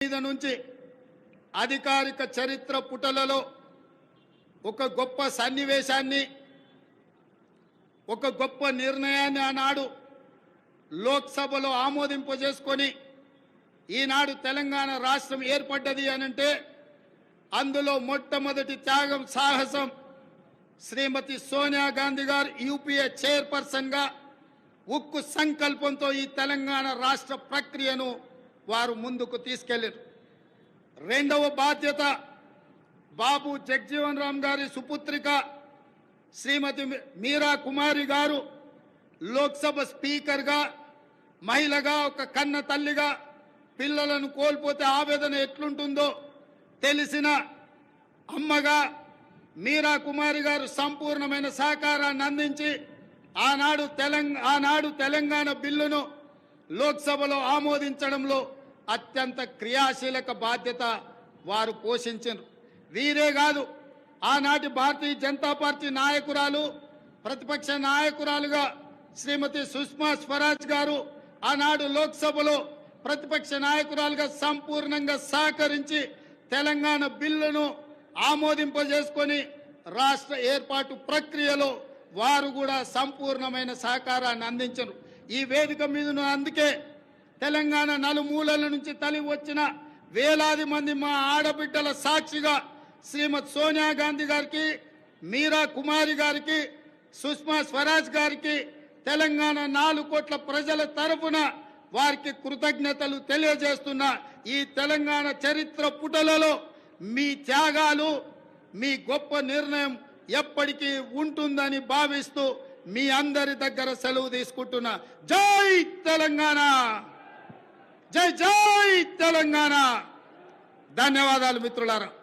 మీద నుంచి అధికారిక చరిత్ర పుటలలో ఒక గొప్ప సన్నివేశాన్ని, ఒక గొప్ప నిర్ణయాన్ని ఆనాడు లోక్సభలో ఆమోదింపజేసుకొని ఈనాడు తెలంగాణ రాష్ట్రం ఏర్పడ్డది అనంటే అందులో మొట్టమొదటి త్యాగం, సాహసం శ్రీమతి సోనియా గాంధీ గారు యూపీఏ చైర్పర్సన్గా ఉక్కు సంకల్పంతో ఈ తెలంగాణ రాష్ట్ర ప్రక్రియను వారు ముందుకు తీసుకెళ్లారు. రెండవ బాధ్యత బాబు జగజీవన్ రామ్ గారి సుపుత్రిక శ్రీమతి మీరా కుమారి గారు లోక్సభ స్పీకర్గా, మహిళగా, ఒక కన్న తల్లిగా పిల్లలను కోల్పోతే ఆవేదన ఎట్లుంటుందో తెలిసిన అమ్మగా మీరా కుమారి గారు సంపూర్ణమైన సహకారాన్ని అందించి ఆనాడు తెలంగాణ బిల్లును లోక్సభలో ఆమోదించడంలో అత్యంత క్రియాశీలక బాధ్యత వారు పోషించారు. వీరే కాదు, ఆనాటి భారతీయ జనతా పార్టీ నాయకురాలు, ప్రతిపక్ష నాయకురాలుగా శ్రీమతి సుష్మా స్వరాజ్ గారు ఆనాడు లోక్సభలో ప్రతిపక్ష నాయకురాలుగా సంపూర్ణంగా సహకరించి తెలంగాణ బిల్లును ఆమోదింపజేసుకొని రాష్ట్ర ఏర్పాటు ప్రక్రియలో వారు కూడా సంపూర్ణమైన సహకారాన్ని అందించరు. ఈ వేదిక మీద అందుకే తెలంగాణ నలుమూలల నుంచి తరలి వచ్చిన వేలాది మంది మా ఆడబిడ్డల సాక్షిగా శ్రీమతి సోనియా గాంధీ గారికి, మీరా కుమారి గారికి, సుష్మా స్వరాజ్ గారికి తెలంగాణ 4 కోట్ల ప్రజల తరఫున వారికి కృతజ్ఞతలు తెలియజేస్తున్న ఈ తెలంగాణ చరిత్ర పుటలలో మీ త్యాగాలు, మీ గొప్ప నిర్ణయం ఎప్పటికీ ఉంటుందని భావిస్తూ మీ అందరి దగ్గర సెలవు తీసుకుంటున్నా. జై తెలంగాణ, జై జై తెలంగాణ. ధన్యవాదాలు మిత్రులారా.